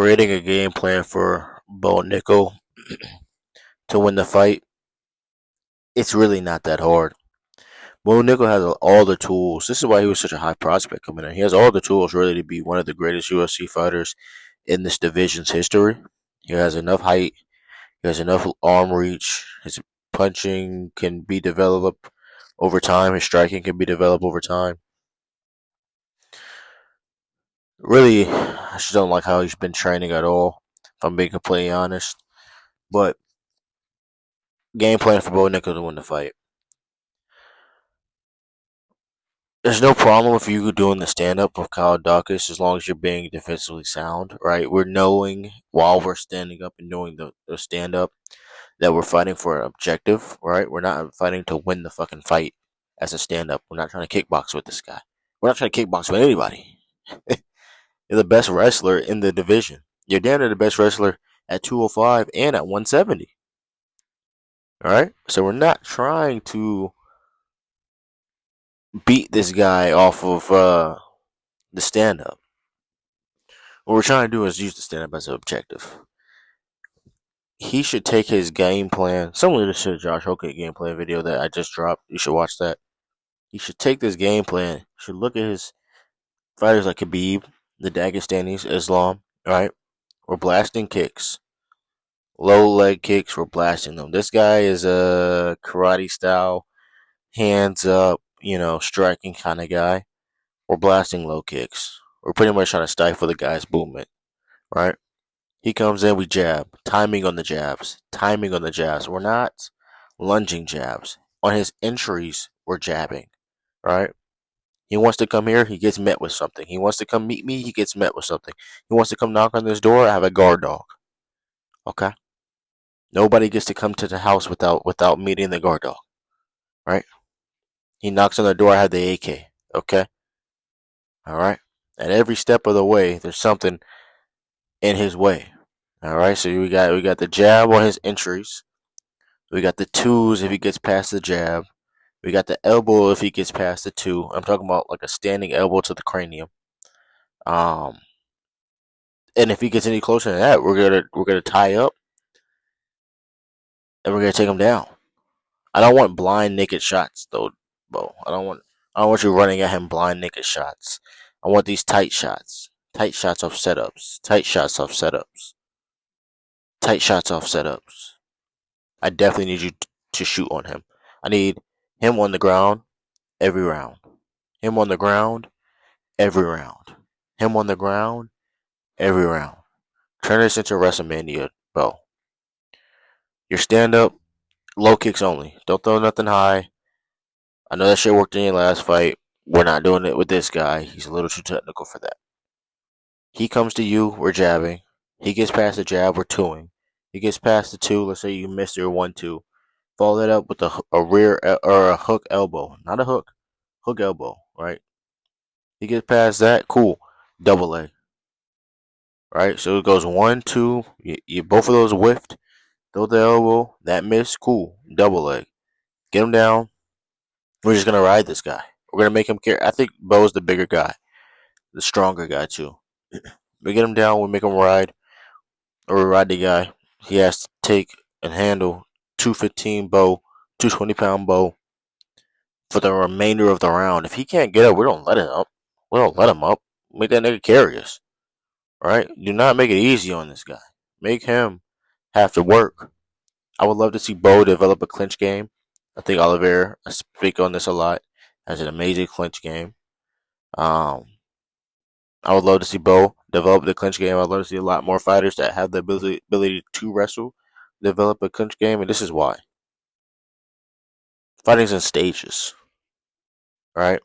creating a game plan for Bo Nickel to win the fight, it's really not that hard. Bo Nickel has all the tools. This is why he was such a high prospect coming in. He has all the tools really to be one of the greatest UFC fighters in this division's history. He has enough height. He has enough arm reach. His punching can be developed over time. His striking can be developed over time. Really, I just don't like how he's been training at all, if I'm being completely honest. But game plan for Bo Nickel to win the fight. There's no problem with you doing the stand up with Kyle Daukaus as long as you're being defensively sound, right? We're knowing while we're standing up and doing the stand up that we're fighting for an objective, right? We're not fighting to win the fucking fight as a stand up. We're not trying to kickbox with this guy. We're not trying to kickbox with anybody. You're the best wrestler in the division. You're down to the best wrestler at 205 and at 170. All right? So we're not trying to beat this guy off of the stand up. What we're trying to do is use the stand up as an objective. He should take his game plan, similar to the Josh Hockett game plan video that I just dropped. You should watch that. He should take this game plan. Should look at his fighters like Khabib, the Dagestanis, Islam, right? We're blasting kicks. Low leg kicks, we're blasting them. This guy is a karate style, hands up, striking kind of guy. We're blasting low kicks. We're pretty much trying to stifle the guy's movement, right? He comes in, we jab. Timing on the jabs. Timing on the jabs. We're not lunging jabs. On his entries, we're jabbing, right? He wants to come here, he gets met with something. He wants to come meet me, he gets met with something. He wants to come knock on this door, I have a guard dog. Okay? Nobody gets to come to the house without meeting the guard dog, right? He knocks on the door, I have the AK. Okay? Alright? At every step of the way, there's something in his way. Alright, so we got the jab on his entries. We got the twos if he gets past the jab. We got the elbow if he gets past the two. I'm talking about like a standing elbow to the cranium. And if he gets any closer than that, we're gonna tie up and we're gonna take him down. I don't want blind naked shots though, Bo. I don't want you running at him blind naked shots. I want these tight shots. Tight shots off setups. Tight shots off setups. Tight shots off setups. I definitely need you to shoot on him. I need him on the ground every round. Him on the ground every round. Him on the ground every round. Turn this into WrestleMania, Bo. Your stand up, low kicks only. Don't throw nothing high. I know that shit worked in your last fight. We're not doing it with this guy. He's a little too technical for that. He comes to you, we're jabbing. He gets past the jab, we're twoing. He gets past the two, let's say you missed your 1-2. Follow that up with a rear or a hook elbow. Not a hook. Hook elbow, right? He gets past that, cool. Double leg. Right? So it goes 1-2. You both of those whiffed. Throw the elbow. That missed, cool. Double leg. Get him down. We're just gonna ride this guy. We're gonna make him care. I think Bo's the bigger guy. The stronger guy too. We get him down, we make him ride. Or we ride the guy. He has to take and handle 215 Bo, 220-pound Bo for the remainder of the round. If he can't get up, we don't let him up. We don't let him up. Make that nigga carry us. Right? Do not make it easy on this guy. Make him have to work. I would love to see Bo develop a clinch game. I think Oliveira, I speak on this a lot, has an amazing clinch game. I would love to see Bo develop the clinch game. I'd love to see a lot more fighters that have the ability to wrestle develop a clinch game, and this is why. Fighting's in stages, right?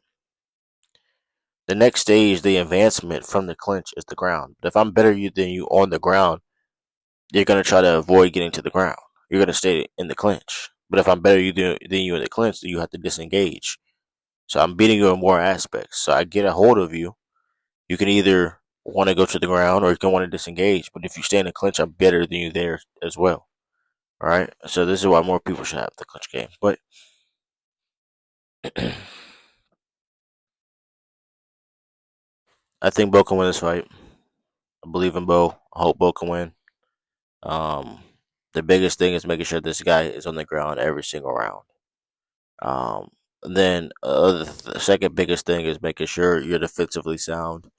The next stage, the advancement from the clinch is the ground. But if I'm better than you on the ground, you're going to try to avoid getting to the ground. You're going to stay in the clinch. But if I'm better than you in the clinch, then you have to disengage. So I'm beating you in more aspects. So I get a hold of you. You can either want to go to the ground or you can want to disengage. But if you stay in the clinch, I'm better than you there as well. All right. So this is why more people should have the clinch game. But I think Bo can win this fight. I believe in Bo. I hope Bo can win. Um, the biggest thing is making sure this guy is on the ground every single round. Um, then the second biggest thing is making sure you're defensively sound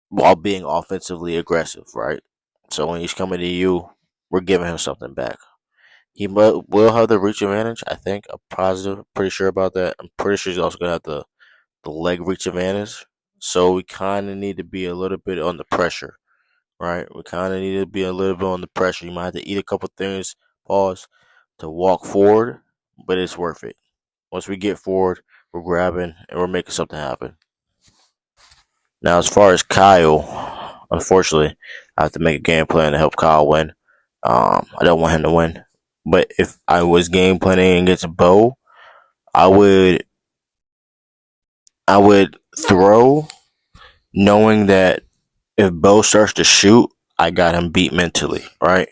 while being offensively aggressive, right? So when he's coming to you, we're giving him something back. He will have the reach advantage, I think. I'm positive, pretty sure about that. I'm pretty sure he's also going to have the leg reach advantage. So we kind of need to be a little bit on the pressure, right? We kind of need to be a little bit on the pressure. You might have to eat a couple things, pause, to walk forward, but it's worth it. Once we get forward, we're grabbing and we're making something happen. Now, as far as Kyle, unfortunately, I have to make a game plan to help Kyle win. I don't want him to win, but if I was game planning against Bo, I would I would throw, knowing that if Bo starts to shoot, I got him beat mentally. Right?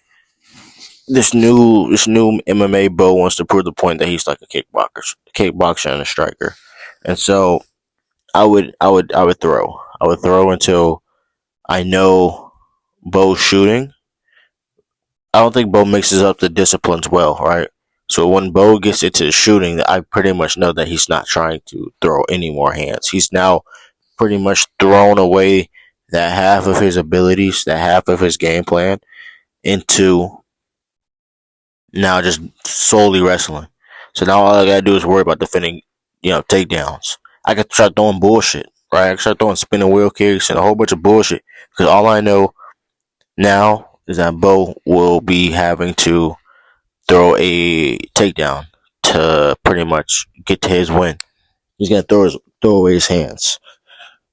This new MMA Bo wants to prove the point that he's like a kickboxer and a striker, and so I would throw. I would throw until I know Bo's shooting. I don't think Bo mixes up the disciplines well, right? So when Bo gets into the shooting, I pretty much know that he's not trying to throw any more hands. He's now pretty much thrown away that half of his abilities, that half of his game plan into now just solely wrestling. So now all I gotta do is worry about defending, takedowns. I could start throwing bullshit, right? I could start throwing spinning wheel kicks and a whole bunch of bullshit because all I know now is that Bo will be having to throw a takedown to pretty much get to his win. He's gonna throw away his hands,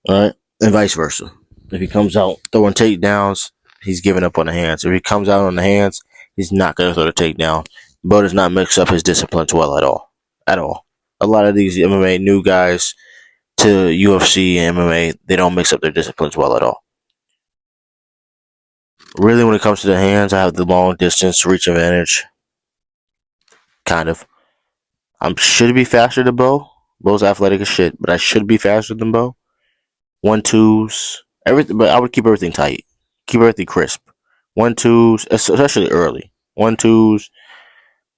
all right, and vice versa. If he comes out throwing takedowns, he's giving up on the hands. If he comes out on the hands, he's not gonna throw the takedown. Bo does not mix up his disciplines well at all. A lot of these MMA new guys to UFC and MMA, they don't mix up their disciplines well at all. Really, when it comes to the hands, I have the long distance reach advantage, kind of. I should be faster than Bo. Bo's athletic as shit, but I should be faster than Bo. 1-2s, everything, but I would keep everything tight, keep everything crisp. 1-2s, especially early. 1-2s,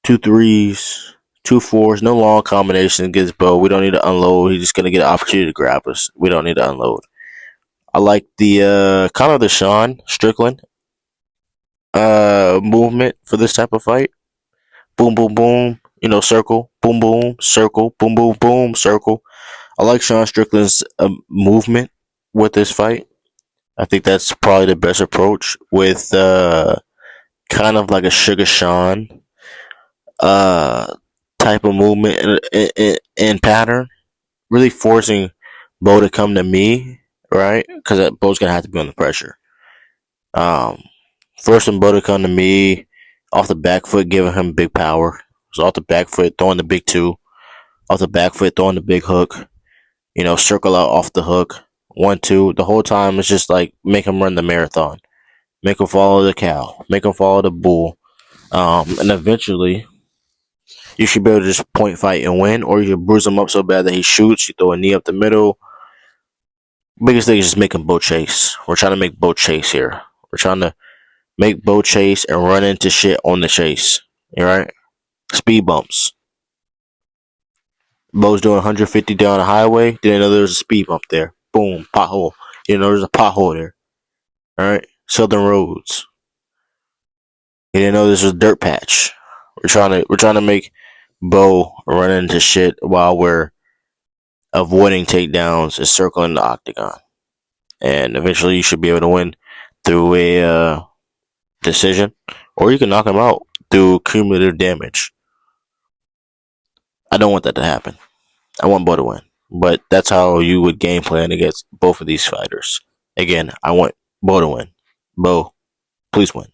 2-3s, 2-4s. No long combinations against Bo. We don't need to unload. He's just gonna get an opportunity to grab us. We don't need to unload. I like the kind of the Sean Strickland movement for this type of fight. Boom, boom, boom. Circle. Boom, boom. Circle. Boom, boom, boom. Circle. I like Sean Strickland's movement with this fight. I think that's probably the best approach with kind of like a Sugar Sean uh, type of movement and pattern. Really forcing Bo to come to me, right? Because Bo's going to have to be under pressure. Um, Forcing Bo to come to me off the back foot, giving him big power. So off the back foot, throwing the big two. Off the back foot, throwing the big hook. Circle out off the hook. 1-2. The whole time it's just like make him run the marathon. Make him follow the cow. Make him follow the bull. And eventually you should be able to just point fight and win, or you can bruise him up so bad that he shoots. You throw a knee up the middle. Biggest thing is just making Bo chase. We're trying to make Bo chase here. We're trying to make Bo chase and run into shit on the chase. Alright? Speed bumps. Bo's doing 150 down the highway. Didn't know there was a speed bump there. Boom, pothole. You know there's a pothole there. Alright? Southern roads. You didn't know this was a dirt patch. We're trying to make Bo run into shit while we're avoiding takedowns and circling the octagon. And eventually you should be able to win through a decision, or you can knock him out through cumulative damage. I don't want that to happen. I want Bo to win. But that's how you would game plan against both of these fighters. Again, I want Bo to win. Bo, please win.